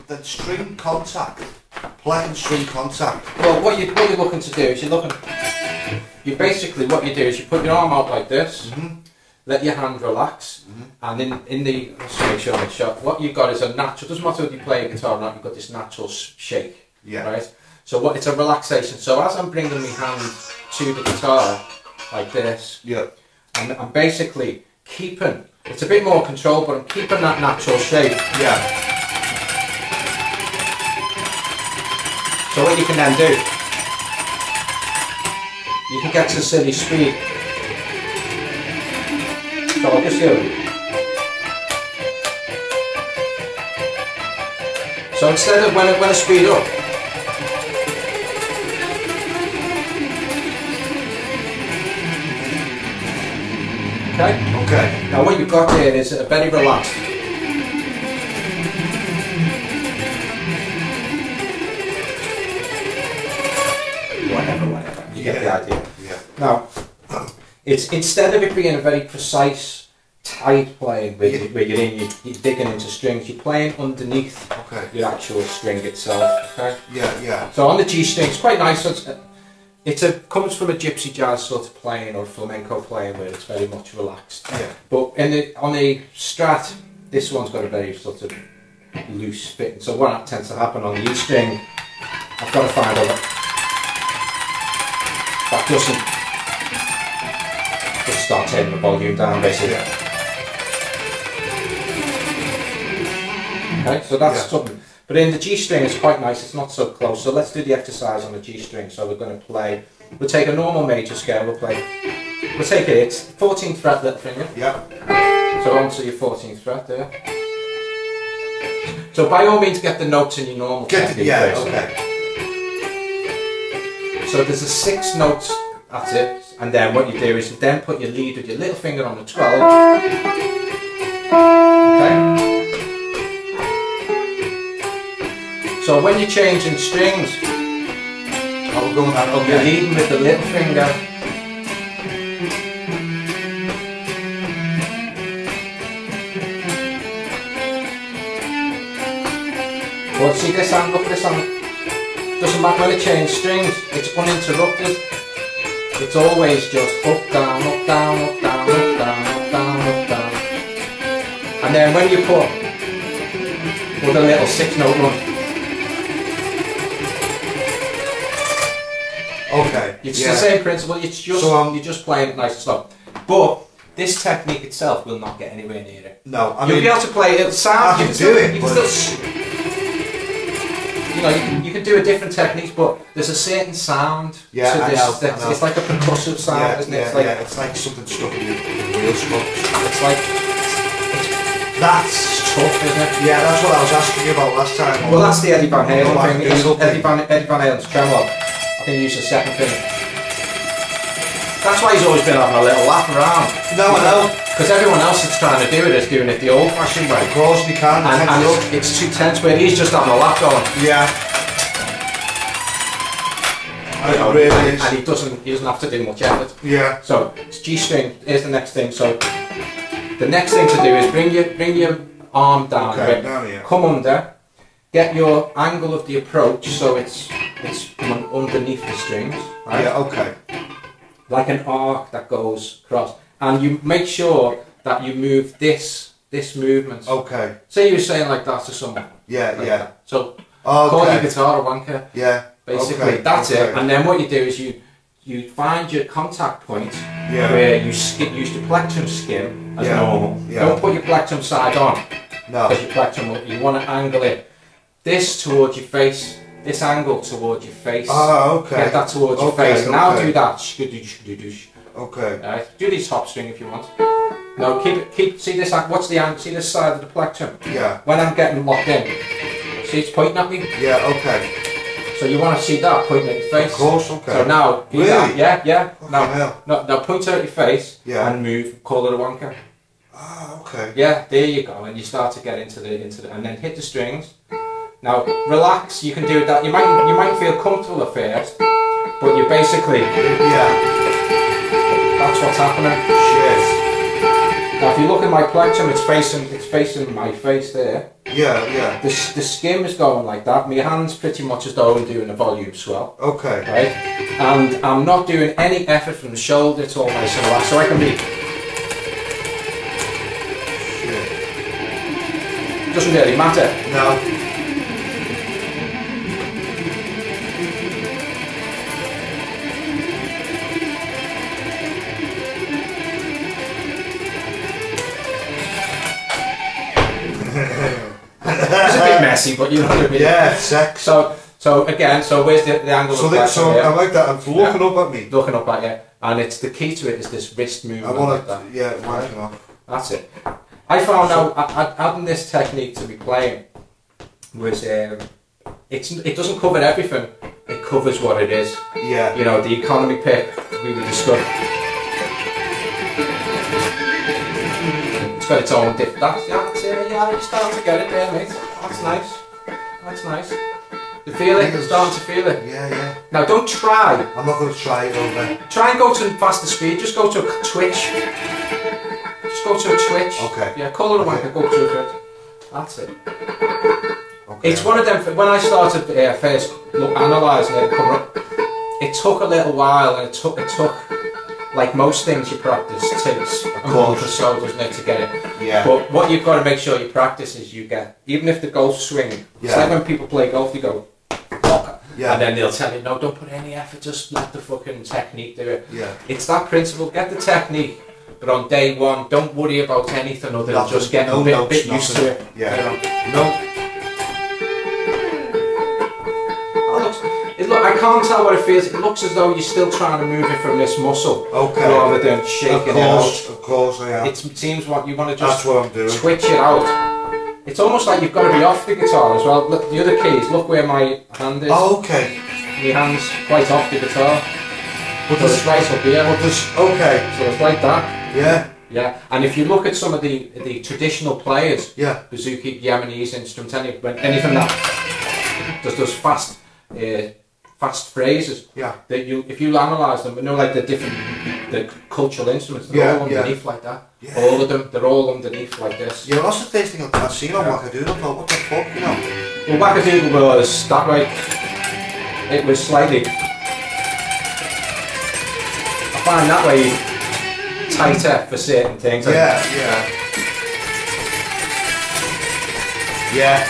the string contact, playing string contact. Well, what you're looking to do is you basically, what you do is you put your arm out like this, let your hand relax, and in the, let's make sure I shot, what you've got is a natural, doesn't matter whether you play a guitar or not, you've got this natural shake, right? So it's a relaxation. So as I'm bringing my hand to the guitar, like this, and I'm basically keeping, it's a bit more control, but I'm keeping that natural shape. So what you can then do, you can get to silly speed. So I'll just do. So instead of when I speed up, okay. Now what you've got there is a very relaxed. Whatever. You get the idea. Now, it's instead of it being a very precise, tight playing where you're digging into strings, you're playing underneath your actual string itself. Okay. So on the G string, it's quite nice. It comes from a gypsy jazz sort of playing or flamenco playing where it's very much relaxed. But on the Strat, this one's got a very sort of loose fit. So what tends to happen on the E string, I've got to find out that doesn't just start turning the volume down basically. Okay, so that's something. But in the G string it's quite nice, it's not so close. So let's do the exercise on the G string. So we're going to play, we'll take a normal major scale, we'll take it, it's 14th fret little finger. So onto your 14th fret there. So by all means get the notes in your normal technique. So there's a 6 notes, that's it. And then what you do is you then put your lead with your little finger on the 12. Okay. So when you're changing strings, you're leading with the little finger. But see this hand, look at this hand. Doesn't matter when you change strings, it's uninterrupted. It's always just up, down, up, down, up, down, up, down, up, down, up, down. And then when you put with a little 6-note run. It's the same principle, it's just, you're just playing it nice and slow. But this technique itself will not get anywhere near it. No, I mean, you'll be able to play it, sound, you can do it. You know, you can do a different techniques, but there's a certain sound. I know. It's like a percussive sound, isn't it? It's like something stuck in your wheel spots. It's like, that's tough, isn't it? Yeah, that's what I was asking you about last time. Well, that's the Eddie Van Halen thing. Eddie Van Halen's tremolo. I think he used the second finger. That's why he's always been having a little laugh around. No, I know. Because everyone else that's trying to do it is doing it the old-fashioned way. Of course, they can. And it's too tense, where he's just having a laugh going. Yeah. You know, really and he doesn't have to do much effort. Yeah. So it's G string. Here's the next thing. So the next thing to do is bring your arm down. Down here. Come under. Get your angle of the approach so it's coming underneath the strings. Right? Yeah. Like an arc that goes across, and you make sure that you move this movement. Say you were saying like that to someone. That. So call your guitar a wanker. Basically, that's it. And then what you do is you find your contact point where you use the plectrum skim as normal. Don't put your plectrum side on. No. Because your plectrum, you want to angle it this towards your face. This angle towards your face. Get that towards your face. Now do that. Do this top string if you want. No, keep. See this. What's the angle? See this side of the plectrum. When I'm getting locked in, see it's pointing at me. So you want to see that pointing at your face. Of course. So now, now point at your face and move. Call it a wanker. Yeah, there you go. And you start to get into the and then hit the strings. Now relax, you can do that. You might feel comfortable at first, but you basically that's what's happening. Now if you look at my plectrum, it's facing my face there. Yeah, yeah. The skim is going like that. My hand's pretty much as though I'm doing a volume swell. Okay. Right? And I'm not doing any effort from the shoulder, it's all nice and relaxed. So I can be... Doesn't really matter. No. It's a bit messy, but you know what I mean. Yeah, sex. So again, so where's the angle of that? So I like that. I'm looking up at me. Looking up at you, and it's the key to it is this wrist movement. I want like that. Yeah, working off. That's it. I found out adding this technique to be playing was it doesn't cover everything. It covers what it is. Yeah. You know, the economy pick we were discussing. It's got its own diff. That's it. Yeah, you're starting to get it there, mate. That's nice. That's nice. You feel it? You're starting to feel it. Yeah, yeah. Now don't try. I'm not going to try it over. Try and go to faster speed. Just go to a twitch. Just go to a twitch. Okay. Yeah, call it a wanker. Go to a twitch. That's it. Okay. It's one of them. When I started first analysing it, coming up, it took a little while, and it took. Like most things you practice, takes a month or so, doesn't it, to get it? Yeah. But what you've got to make sure you practice is you get, even if the golf swing, it's like when people play golf, they go, and then they'll tell you, no, don't put any effort, just let the fucking technique do it. Yeah. It's that principle, get the technique, but on day one, don't worry about anything other than just get a bit used to it. Yeah. You know? No. Look, I can't tell what it feels. It looks as though you're still trying to move it from this muscle, rather than shaking it out. Of course, I am. It seems what you want to just That's what I'm doing. Twitch it out. It's almost like you've got to be off the guitar as well. Look, the other keys. Look where my hand is. Oh, okay. My hand's quite off the guitar. But it's right up here. Okay. So it's like that. Yeah. Yeah. And if you look at some of the traditional players, yeah, bouzouki, Yemenis, instruments, anything that does those fast phrases. Yeah. That if you analyse them, you know, like the cultural instruments, they're all underneath like that. Yeah. All of them, they're all underneath like this. Yeah, that's the first thing I've seen on Wackadoodle. I thought, what the fuck, you know? Well, Wackadoodle was that way. It was slightly. I find that way tighter for certain things. Yeah, yeah.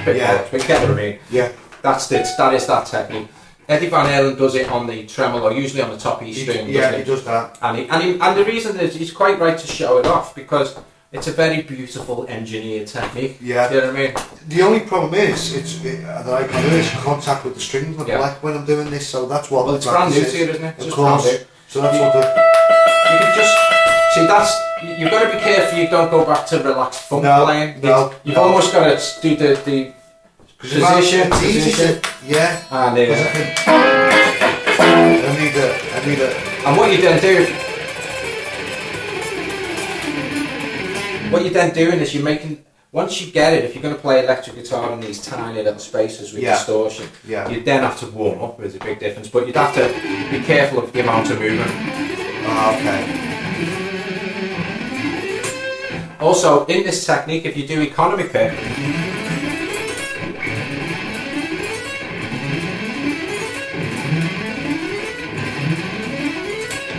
But we get what I mean. Yeah. That is that technique. Eddie Van Halen does it on the tremolo, usually on the top E string. Yeah, he does that. And the reason is he's quite right to show it off because it's a very beautiful engineered technique. Yeah. You know what I mean? The only problem is that I can do is contact with the strings on the black when I'm doing this, so that's what. Well, it's brand new to you, isn't it? Of course. So that's what you can just see. You've got to be careful. You don't go back to relaxed funk playing. You've almost got to do the position. Yeah. And I need it. And what you're then doing is you're making. Once you get it, if you're going to play electric guitar in these tiny little spaces with distortion, you then have to warm up. There's a big difference, but you'd have to be careful of the amount of movement. Okay. Also, in this technique, if you do economy pick,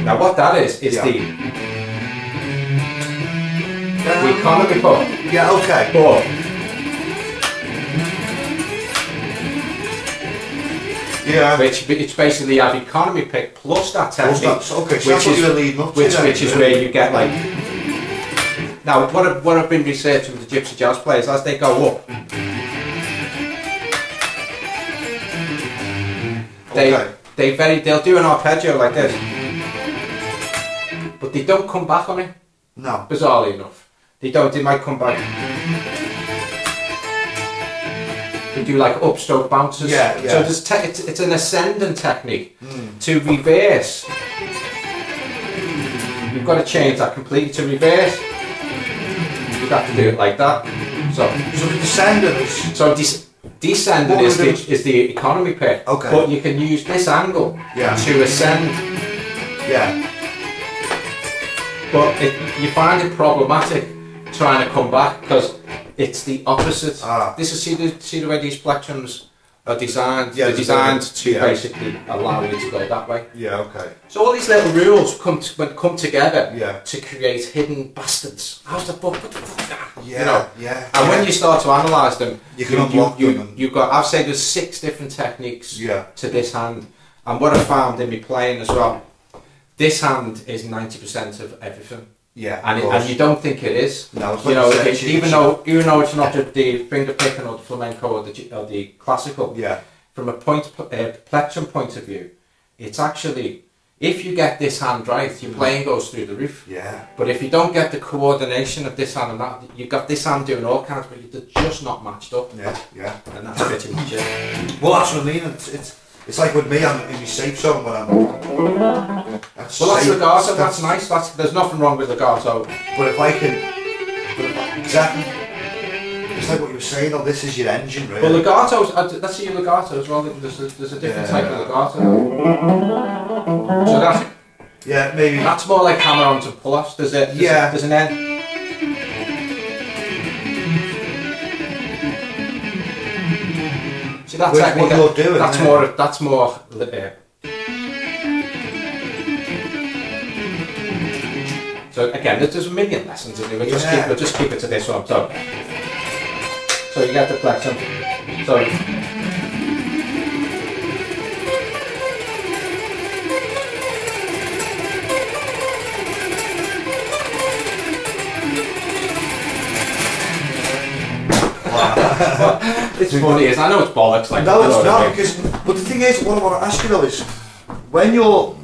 now what that is the economy pick. Yeah, okay. But which it's basically you have economy pick plus that technique. Okay, so that's what you're leading up to. Which is where you get like. Now, what I've been researching with the gypsy jazz players, as they go up, they'll do an arpeggio like this, but they don't come back on it. No. Bizarrely enough, they don't. They might come back. They do like upstroke bounces. Yeah. So it's an ascending technique. To reverse, you've got to change that completely. To reverse, you have to do it like that. So descending is the economy pick. Okay. But you can use this angle to ascend. Yeah. but you find it problematic trying to come back because it's the opposite. This is see the way these plectrums are designed. Yeah, they're designed to basically allow you to go that way. Yeah, okay. So all these little rules come together to create hidden bastards. How's the fuck? Yeah, you know? Yeah. And when you start to analyse them, you can unlock them. You've got. I've said there's 6 different techniques to this hand, and what I found in me playing as well, this hand is 90% of everything. Yeah, and you don't think it is. No, it's you know, even though it's not the finger picking or the flamenco or the classical. Yeah. From a plectrum point of view, it's actually, if you get this hand right, your playing goes through the roof. Yeah. But if you don't get the coordination of this hand and that, you've got this hand doing all kinds, but they're just not matched up. Yeah. Yeah. And that's pretty much it. Well, that's what I mean. It's like with me, I'm in my safe zone when I'm. That's legato. That's nice. There's nothing wrong with legato. But if I can, exactly. It's like what you were saying. Oh, this is your engine, really. Well, legatos. That's your legato as well. There's a different type of legato. So that's maybe that's more like hammer-ons and pull-offs. There's an end. See that technique? What you're doing, that's more. So again, there's a million lessons in it. We'll just keep it to this one. So you get the flexion. So it's funny, I know it's bollocks. Like, no, it's not. Because, but the thing is, what I want to ask you though is, when you're